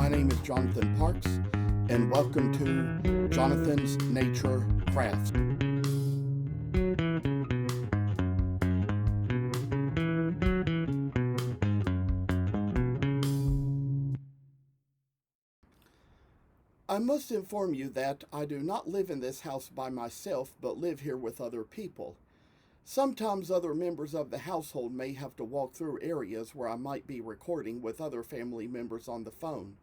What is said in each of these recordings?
My name is Jonathan Parks, and welcome to Jonathan's Nature Crafts. I must inform you that I do not live in this house by myself, but live here with other people. Sometimes other members of the household may have to walk through areas where I might be recording with other family members on the phone.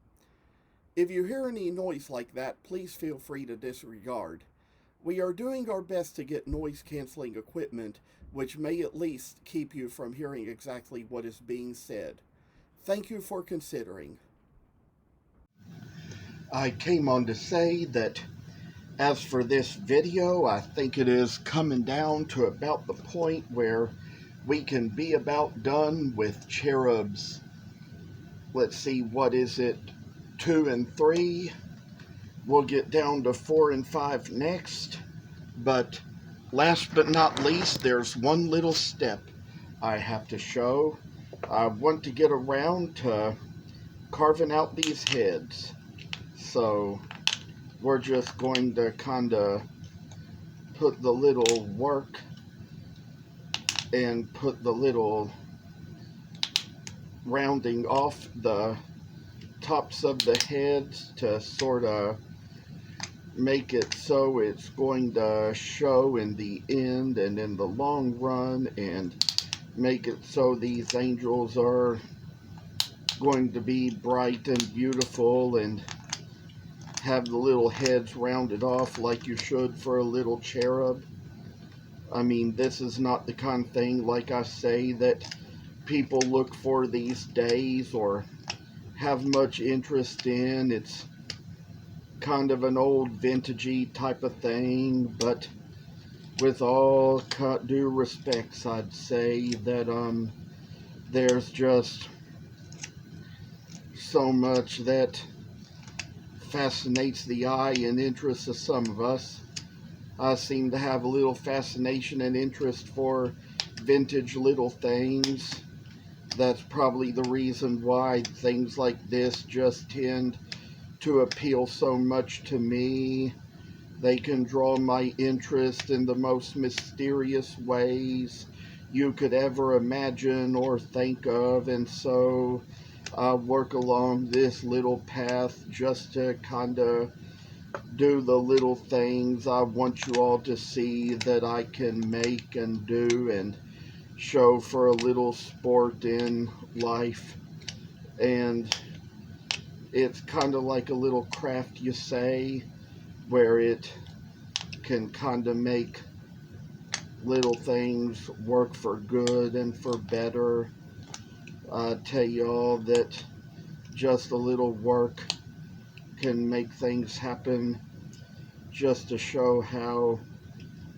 If you hear any noise like that, please feel free to disregard. We are doing our best to get noise canceling equipment, which may at least keep you from hearing exactly what is being said. Thank you for considering. I came on to say that as for this video, I think it is coming down to about the point where we can be about done with Cherubs. Let's see, what is it? 2 and 3. We'll get down to 4 and 5 next. But last but not least, there's one little step I have to show. I want to get around to carving out these heads. So we're just going to kind of put the little work and put the little rounding off the tops of the heads to sort of make it so it's going to show in the end and in the long run, and make it so these angels are going to be bright and beautiful and have the little heads rounded off like you should for a little cherub. I mean, this is not the kind of thing, like I say, that people look for these days or have much interest in. It's kind of an old vintagey type of thing, but with all due respects, I'd say that there's just so much that fascinates the eye and interests of some of us. I seem to have a little fascination and interest for vintage little things. That's probably the reason why things like this just tend to appeal so much to me. They can draw my interest in the most mysterious ways you could ever imagine or think of, and so I work along this little path just to kind of do the little things I want you all to see that I can make and do and show for a little sport in life. And it's kind of like a little craft, you say, where it can kind of make little things work for good and for better. I tell y'all that just a little work can make things happen, just to show how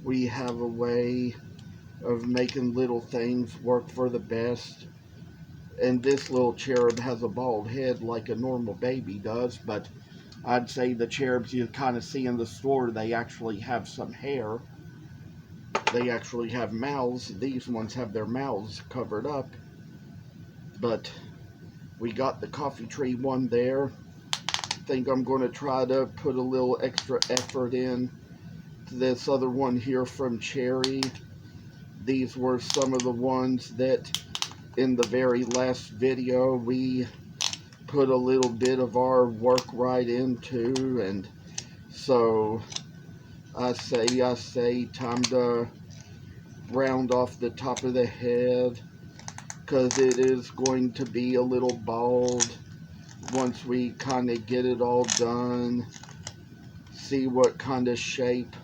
we have a way of making little things work for the best. And this little cherub has a bald head like a normal baby does, but I'd say the cherubs you kind of see in the store, they actually have some hair. They actually have mouths. These ones have their mouths covered up. But we got the coffee tree one there. I think I'm going to try to put a little extra effort in to this other one here from Cherry. These were some of the ones that in the very last video we put a little bit of our work right into, and so I say time to round off the top of the head, because it is going to be a little bald once we kind of get it all done. See what kind of shape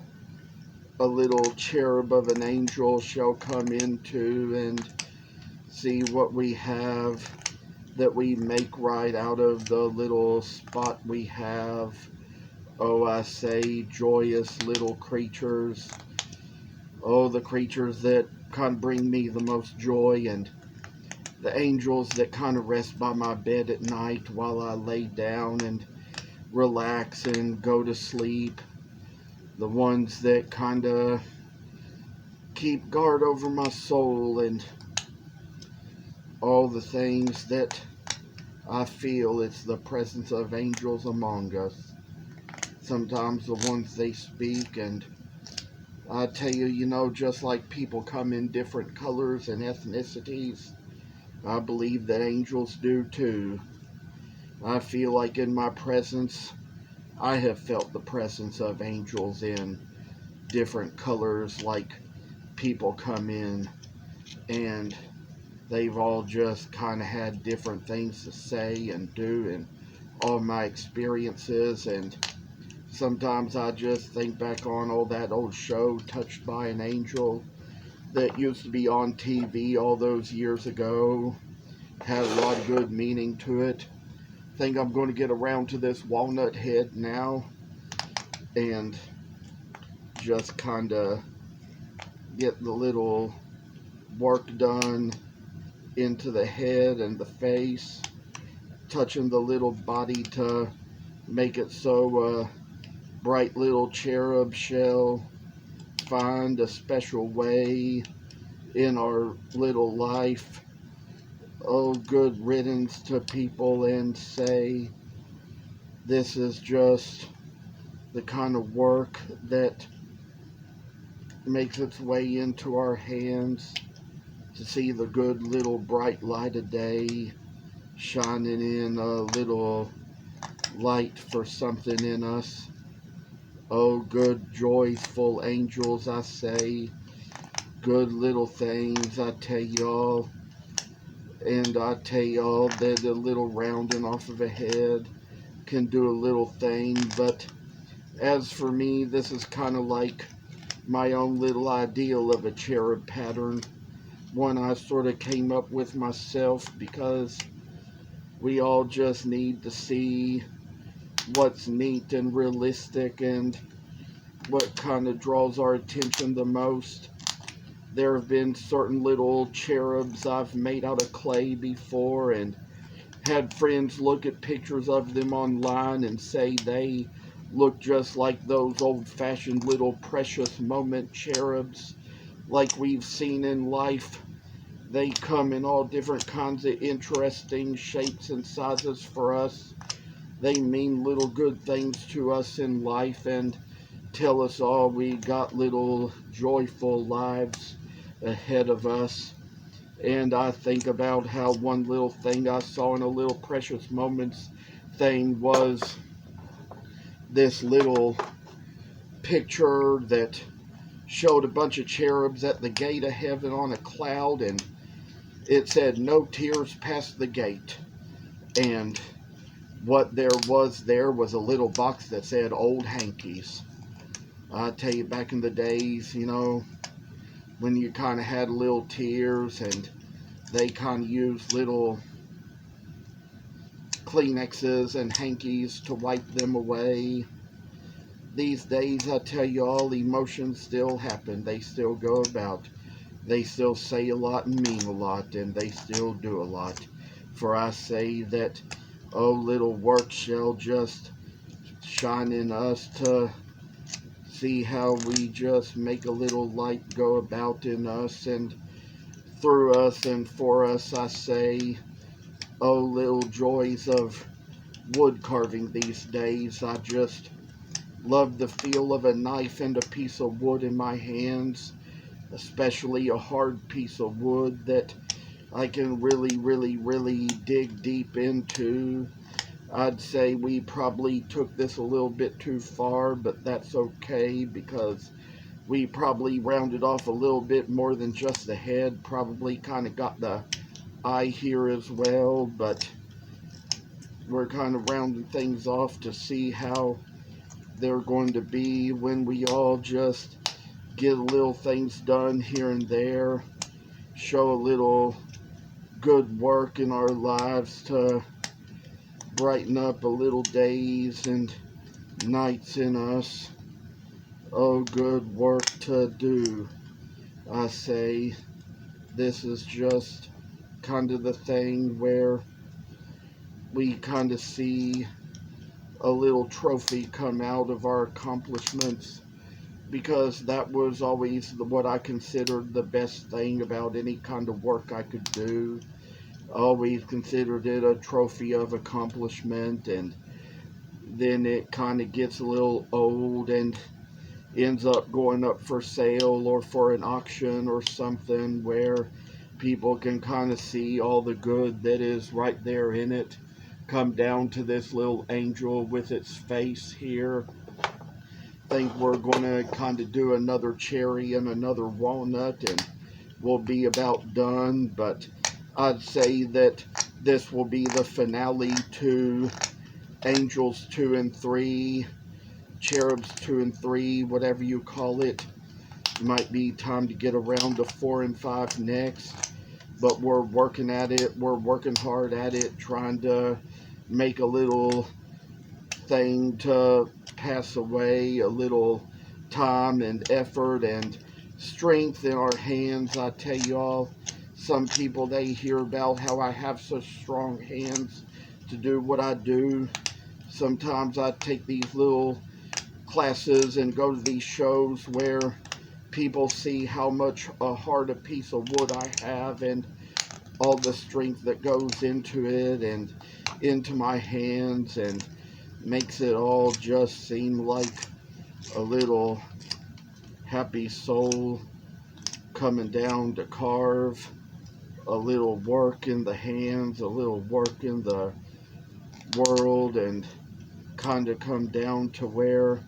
a little cherub of an angel shall come into, and see what we have that we make right out of the little spot we have. Oh, I say, joyous little creatures. Oh, the creatures that kind of bring me the most joy, and the angels that kind of rest by my bed at night while I lay down and relax and go to sleep. The ones that kind of keep guard over my soul, and all the things that I feel it's the presence of angels among us. Sometimes the ones they speak, and I tell you, just like people come in different colors and ethnicities, I believe that angels do too. I feel like in my presence, I have felt the presence of angels in different colors, like people come in and they've all just kind of had different things to say and do, and all my experiences. And sometimes I just think back on all that old show, Touched by an Angel, that used to be on TV all those years ago. Had a lot of good meaning to it. Think I'm going to get around to this walnut head now and just kind of get the little work done into the head and the face, touching the little body to make it so bright little cherub shell find a special way in our little life. Oh, good riddance to people, and say this is just the kind of work that makes its way into our hands, to see the good little bright light of day shining in a little light for something in us. Oh, good joyful angels, I say, good little things, I tell y'all. And I tell y'all that a little rounding off of a head can do a little thing. But as for me, this is kind of like my own little ideal of a cherub pattern. One I sort of came up with myself, because we all just need to see what's neat and realistic and what kind of draws our attention the most. There have been certain little cherubs I've made out of clay before, and had friends look at pictures of them online and say they look just like those old-fashioned little precious moment cherubs like we've seen in life. They come in all different kinds of interesting shapes and sizes for us. They mean little good things to us in life and tell us all we got little joyful lives ahead of us. And I think about how one little thing I saw in a little precious moments thing was this little picture that showed a bunch of cherubs at the gate of heaven on a cloud, and it said, "No tears past the gate." And what there was a little box that said, "Old Hankies." I tell you, back in the days, when you kind of had little tears and they kind of used little Kleenexes and hankies to wipe them away. These days, I tell you all, emotions still happen. They still go about. They still say a lot and mean a lot, and they still do a lot. For I say that, oh, little work shall just shine in us to see how we just make a little light go about in us and through us and for us. I say, oh, little joys of wood carving these days. I just love the feel of a knife and a piece of wood in my hands, especially a hard piece of wood that I can really, really, really dig deep into. I'd say we probably took this a little bit too far, but that's okay, because we probably rounded off a little bit more than just the head. Probably kind of got the eye here as well, but we're kind of rounding things off to see how they're going to be when we all just get little things done here and there, show a little good work in our lives to brighten up a little days and nights in us. Oh, good work to do. I say, this is just kind of the thing where we kind of see a little trophy come out of our accomplishments, because that was always what I considered the best thing about any kind of work I could do, Always considered it a trophy of accomplishment, and then it kind of gets a little old and ends up going up for sale or for an auction or something where people can kind of see all the good that is right there in it come down to this little angel with its face here. Think we're going to kind of do another cherry and another walnut and we'll be about done, but I'd say that this will be the finale to Angels 2 and 3, Cherubs 2 and 3, whatever you call it. Might be time to get around to 4 and 5 next, but we're working at it. We're working hard at it, trying to make a little thing to pass away, a little time and effort and strength in our hands. I tell y'all, some people, they hear about how I have such strong hands to do what I do. Sometimes I take these little classes and go to these shows where people see how much hard a piece of wood I have and all the strength that goes into it and into my hands, and makes it all just seem like a little happy soul coming down to carve. A little work in the hands, a little work in the world, and kind of come down to where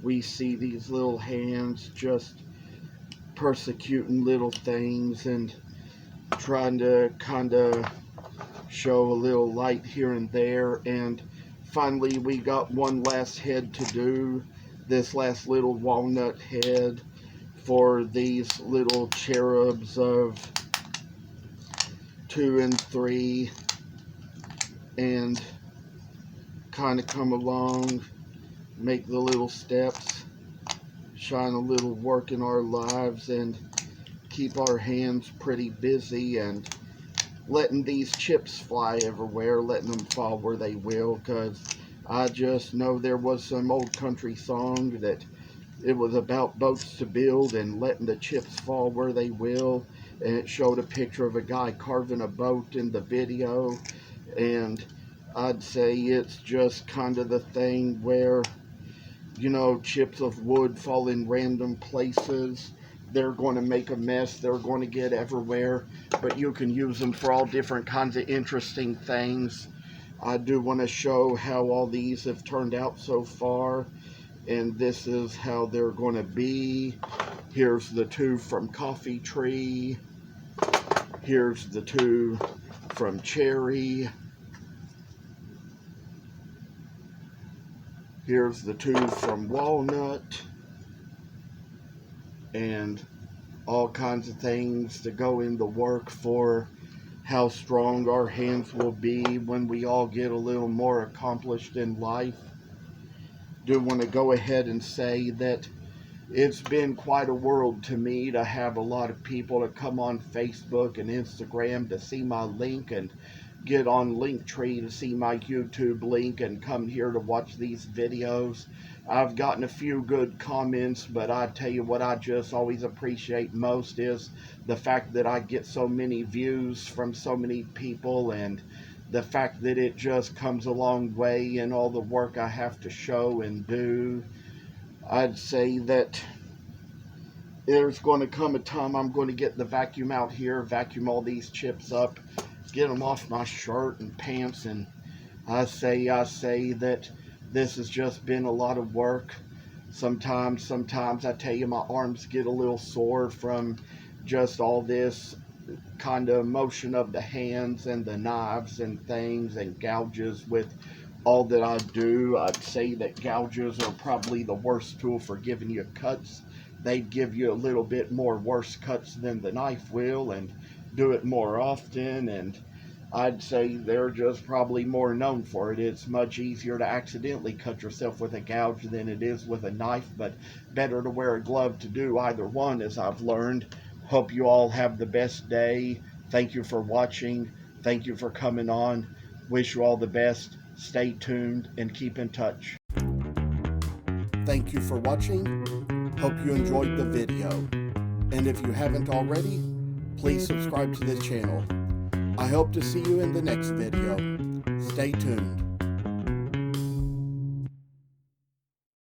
we see these little hands just persecuting little things and trying to kind of show a little light here and there. And finally we got one last head to do, this last little walnut head for these little cherubs of 2 and 3, and kind of come along, make the little steps, shine a little work in our lives, and keep our hands pretty busy and letting these chips fly everywhere, letting them fall where they will, because I just know there was some old country song that it was about boats to build and letting the chips fall where they will, and it showed a picture of a guy carving a boat in the video. And I'd say it's just kind of the thing where, you know, chips of wood fall in random places. They're going to make a mess. They're going to get everywhere, but you can use them for all different kinds of interesting things. I do want to show how all these have turned out so far, and this is how they're going to be. Here's the 2 from Coffee Tree. Here's the 2 from Cherry. Here's the 2 from Walnut. And all kinds of things to go in the work for how strong our hands will be when we all get a little more accomplished in life. Do want to go ahead and say that it's been quite a world to me to have a lot of people to come on Facebook and Instagram to see my link, and get on Linktree to see my YouTube link, and come here to watch these videos. I've gotten a few good comments, but I tell you what I just always appreciate most is the fact that I get so many views from so many people, and the fact that it just comes a long way in all the work I have to show and do. I'd say that there's going to come a time I'm going to get the vacuum out here, vacuum all these chips up, get them off my shirt and pants, and I say that this has just been a lot of work. Sometimes I tell you, my arms get a little sore from just all this kind of motion of the hands and the knives and things and gouges with all that I do. I'd say that gouges are probably the worst tool for giving you cuts. They give you a little bit more worse cuts than the knife will, and do it more often, and I'd say they're just probably more known for it. It's much easier to accidentally cut yourself with a gouge than it is with a knife, but better to wear a glove to do either one, as I've learned. Hope you all have the best day. Thank you for watching. Thank you for coming on. Wish you all the best. Stay tuned and keep in touch. Thank you for watching. Hope you enjoyed the video. And if you haven't already, please subscribe to this channel. I hope to see you in the next video. Stay tuned.